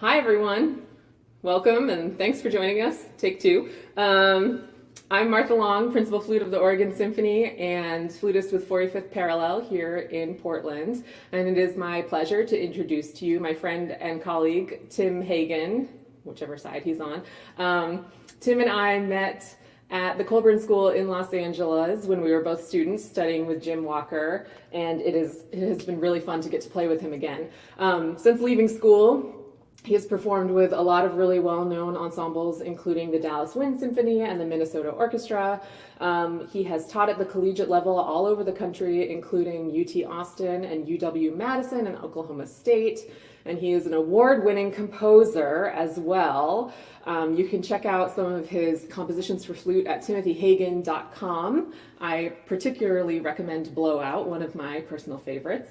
Hi, everyone. Welcome, and thanks for joining us. Take two. I'm Martha Long, principal flute of the Oregon Symphony and flutist with 45th Parallel here in Portland. And it is my pleasure to introduce to you my friend and colleague, Tim Hagen, whichever side he's on. Tim and I met at the Colburn School in Los Angeles when we were both students studying with Jim Walker, and it has been really fun to get to play with him again. Since leaving school, he has performed with a lot of really well-known ensembles, including the Dallas Wind Symphony and the Minnesota Orchestra. He has taught at the collegiate level all over the country, including UT Austin and UW-Madison and Oklahoma State. And he is an award-winning composer as well. You can check out some of his compositions for flute at timothyhagen.com. I particularly recommend Blowout, one of my personal favorites.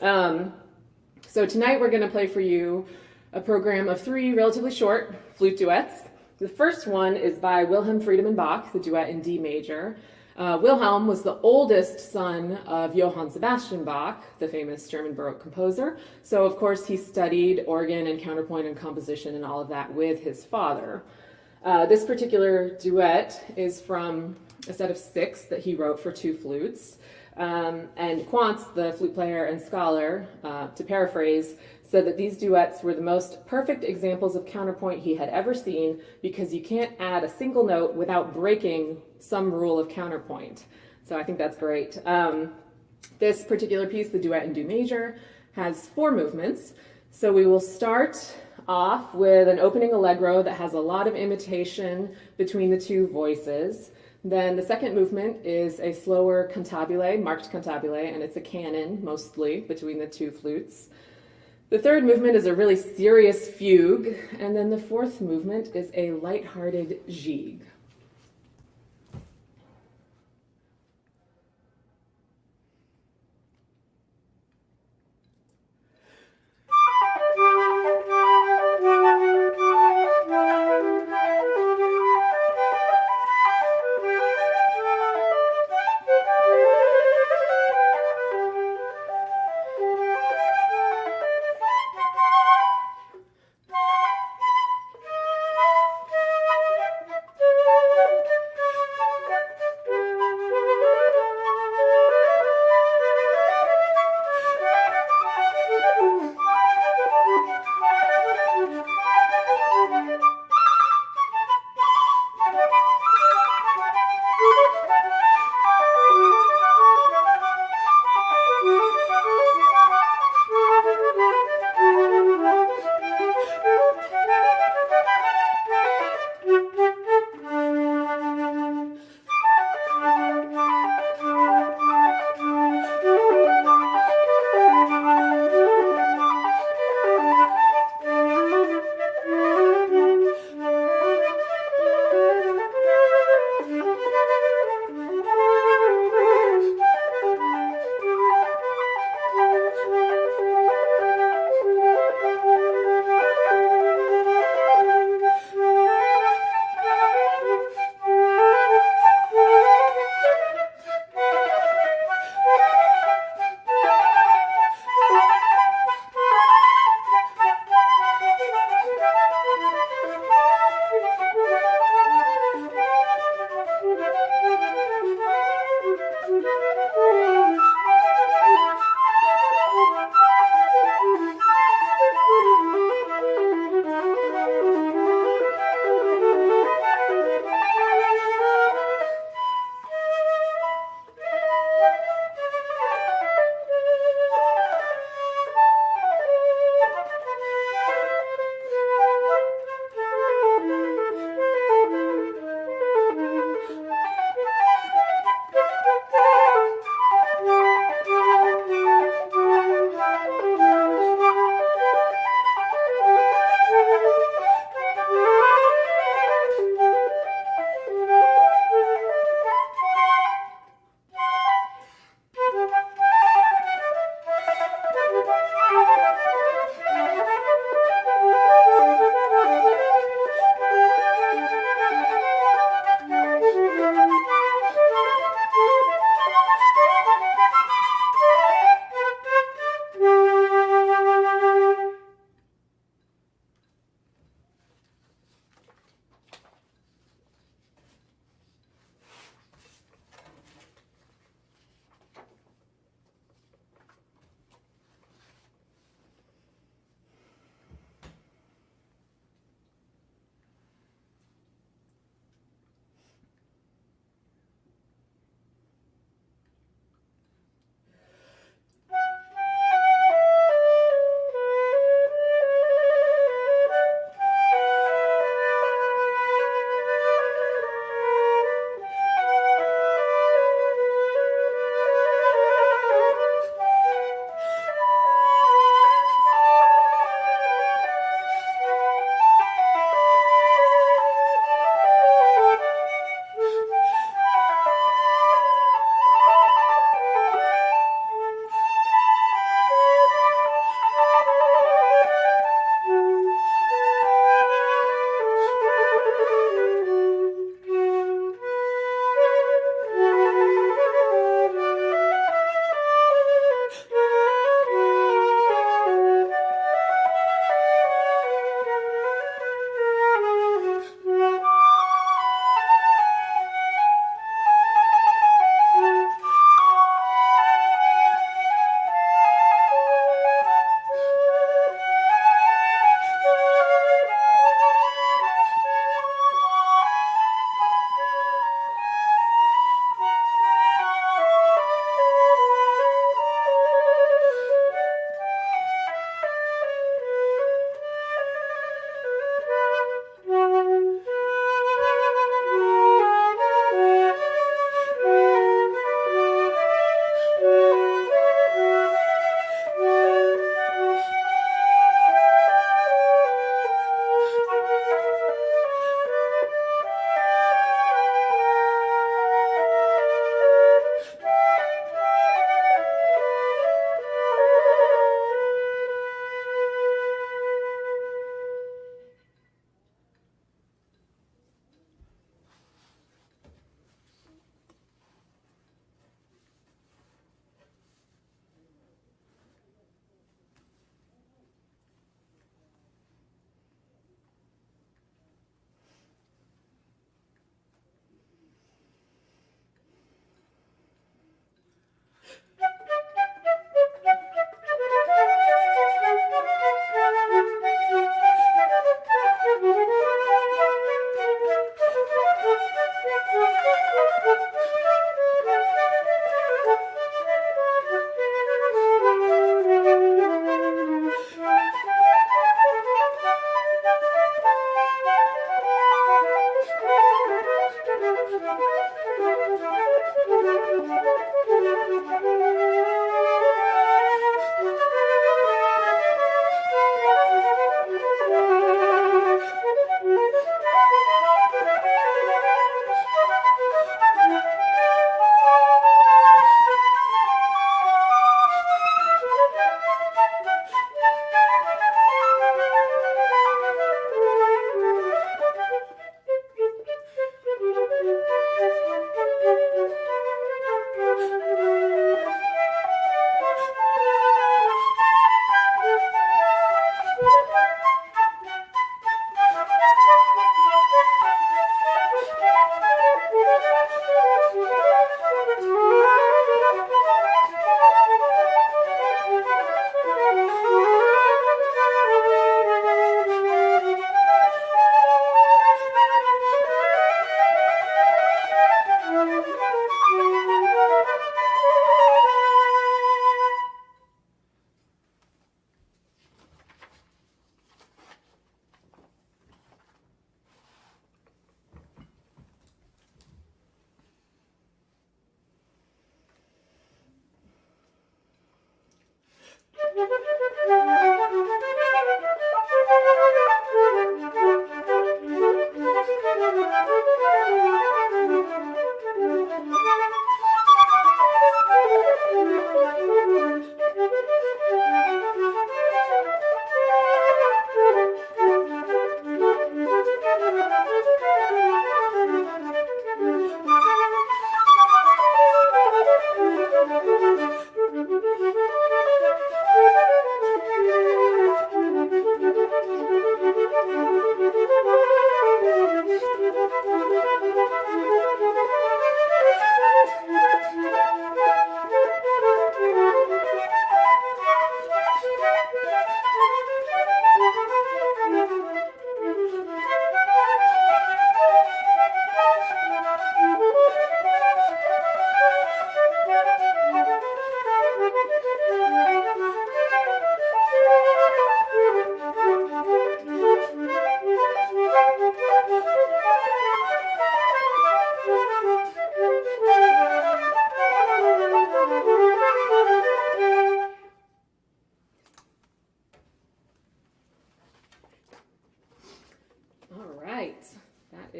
So tonight we're going to play for you a program of three relatively short flute duets. The first one is by Wilhelm Friedemann Bach, the Duet in D major. Wilhelm was the oldest son of Johann Sebastian Bach, the famous German Baroque composer. So of course he studied organ and counterpoint and composition and all of that with his father. This particular duet is from a set of 6 that he wrote for 2 flutes. And Quantz, the flute player and scholar, to paraphrase, said that these duets were the most perfect examples of counterpoint he had ever seen because you can't add a single note without breaking some rule of counterpoint. So I think that's great. This particular piece, the Duet in D major, has 4 movements. So we will start off with an opening allegro that has a lot of imitation between the 2 voices. Then the second movement is a slower cantabile, marked cantabile, and it's a canon mostly between the 2 flutes. The third movement is a really serious fugue, and then the fourth movement is a lighthearted gigue.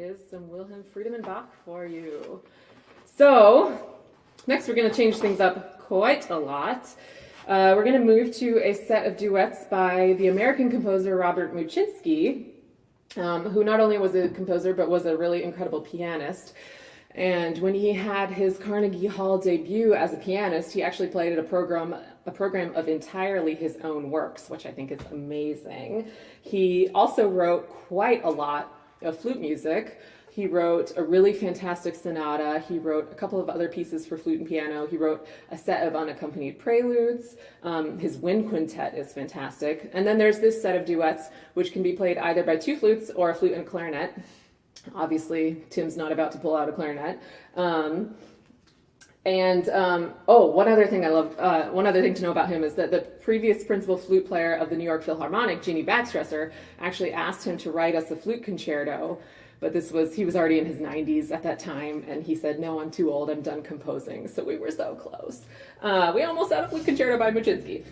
is some Wilhelm Friedemann Bach for you. So, next we're going to change things up quite a lot. We're going to move to a set of duets by the American composer Robert Muczynski, who not only was a composer but was a really incredible pianist. And when he had his Carnegie Hall debut as a pianist, he actually played a program of entirely his own works, which I think is amazing. He also wrote quite a lot of flute music. He wrote a really fantastic sonata. He wrote a couple of other pieces for flute and piano. He wrote a set of unaccompanied preludes. His wind quintet is fantastic. And then there's this set of duets, which can be played either by two flutes or a flute and a clarinet. Obviously, Tim's not about to pull out a clarinet. One other thing one other thing to know about him is that the previous principal flute player of the New York Philharmonic, Jeannie Baxtresser, actually asked him to write us a flute concerto, but he was already in his 90s at that time, and he said, no, I'm too old, I'm done composing. So we were so close. We almost had a flute concerto by Muczynski.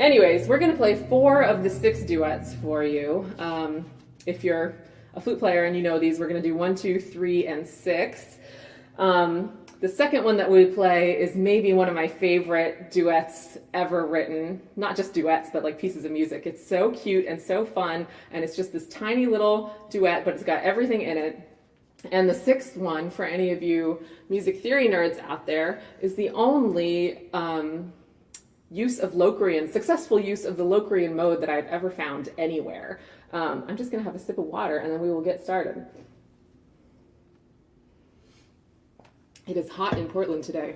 Anyways, we're going to play 4 of the 6 duets for you. If you're a flute player and you know these, we're going to do 1, 2, 3, and 6. The second one that we play is maybe one of my favorite duets ever written. Not just duets, but like pieces of music. It's so cute and so fun, and it's just this tiny little duet, but it's got everything in it. And the 6th one, for any of you music theory nerds out there, is the only successful use of the Locrian mode that I've ever found anywhere. I'm just going to have a sip of water, and then we will get started. It is hot in Portland today.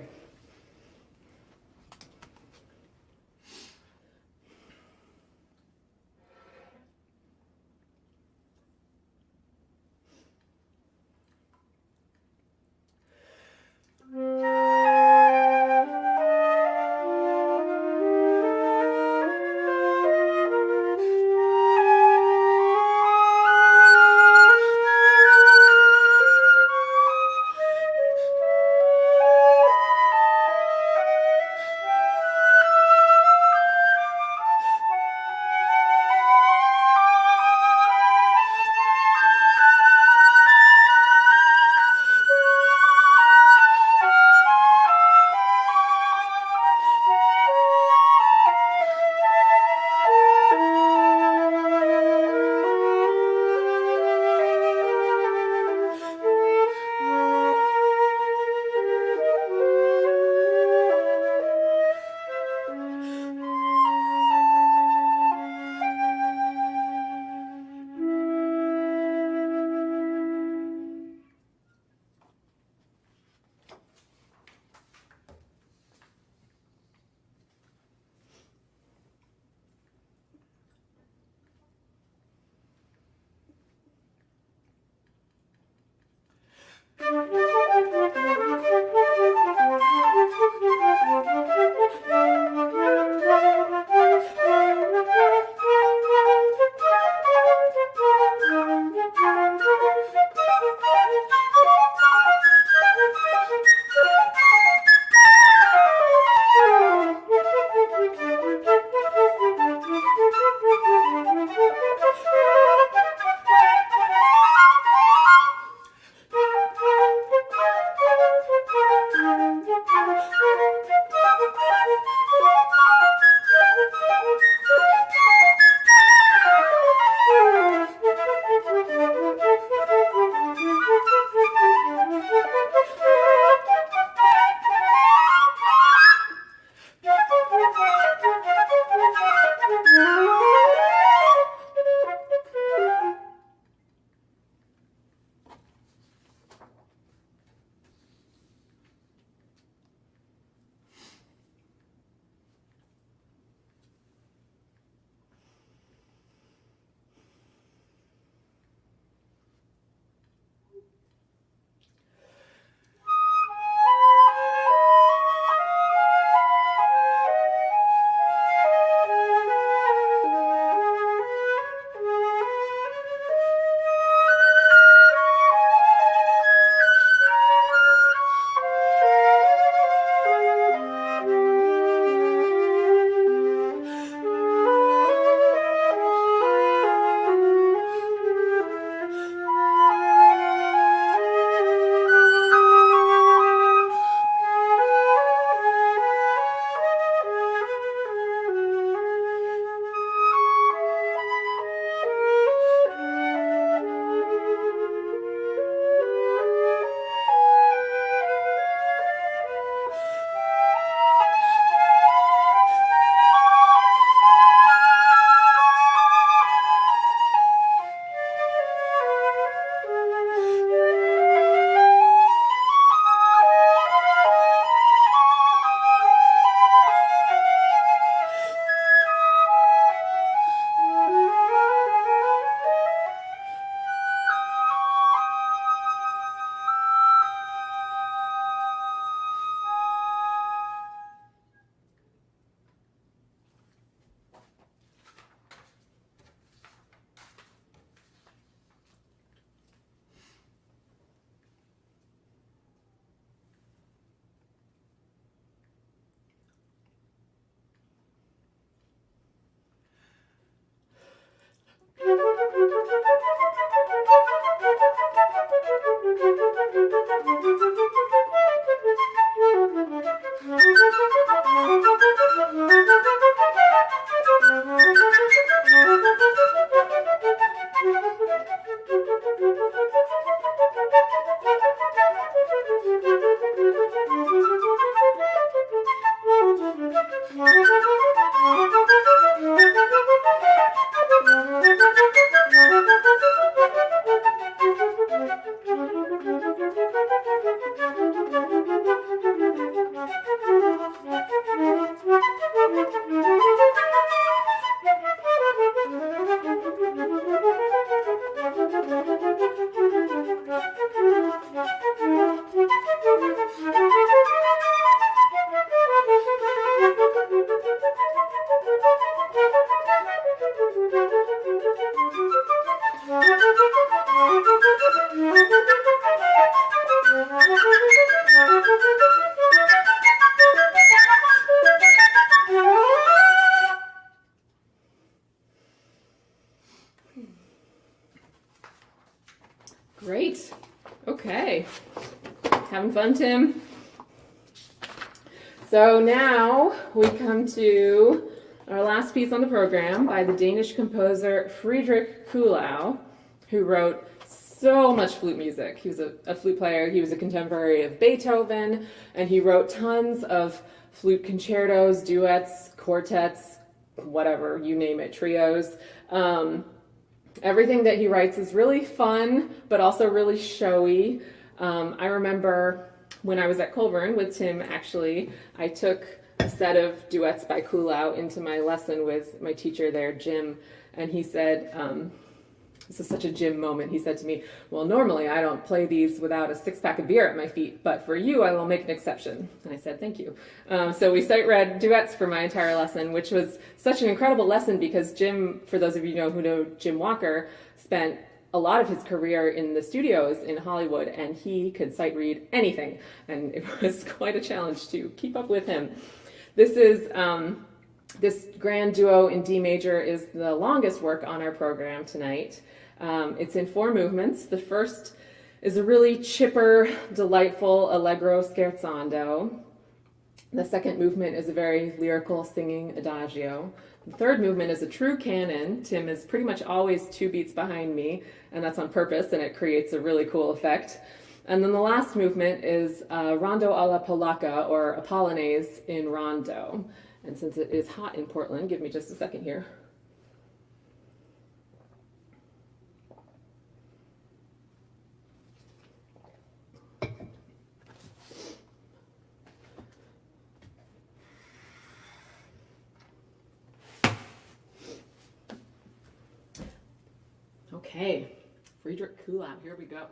Great. Okay. Having fun, Tim? So now we come to our last piece on the program by the Danish composer Friedrich Kulau, who wrote so much flute music. He was a flute player. He was a contemporary of Beethoven, and he wrote tons of flute concertos, duets, quartets, whatever, you name it, trios. Everything that he writes is really fun, but also really showy. I remember when I was at Colburn with Tim, actually, I took a set of duets by Kulau into my lesson with my teacher there, Jim, and he said, this is such a Jim moment, he said to me, well, normally I don't play these without a six-pack of beer at my feet, but for you, I will make an exception. And I said, thank you. So we sight-read duets for my entire lesson, which was such an incredible lesson because Jim, for those of you who know Jim Walker, spent a lot of his career in the studios in Hollywood, and he could sight-read anything, and it was quite a challenge to keep up with him. This is this grand duo in D major is the longest work on our program tonight. It's in 4 movements. The first is a really chipper, delightful allegro scherzando. The second movement is a very lyrical singing adagio. The third movement is a true canon. Tim is pretty much always 2 beats behind me, and that's on purpose, and it creates a really cool effect. And then the last movement is rondo alla polacca, or a polonaise in rondo. And since it is hot in Portland, give me just a second here. Okay, Friedrich Kulau, here we go.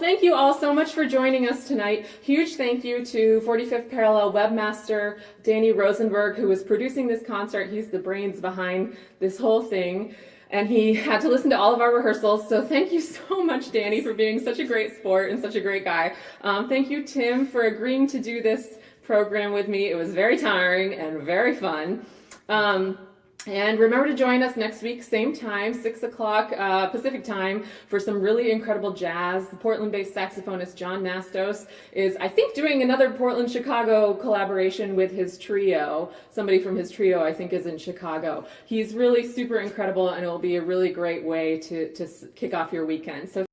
thank you all so much for joining us tonight. Huge thank you to 45th Parallel webmaster Danny Rosenberg, who was producing this concert. He's the brains behind this whole thing, and he had to listen to all of our rehearsals. So thank you so much, Danny, for being such a great sport and such a great guy. Thank you, Tim, for agreeing to do this program with me. It was very tiring and very fun. And remember to join us next week, same time, 6 o'clock Pacific time, for some really incredible jazz. The Portland-based saxophonist John Nastos is, I think, doing another Portland-Chicago collaboration with his trio. Somebody from his trio, I think, is in Chicago. He's really super incredible, and it will be a really great way to kick off your weekend. So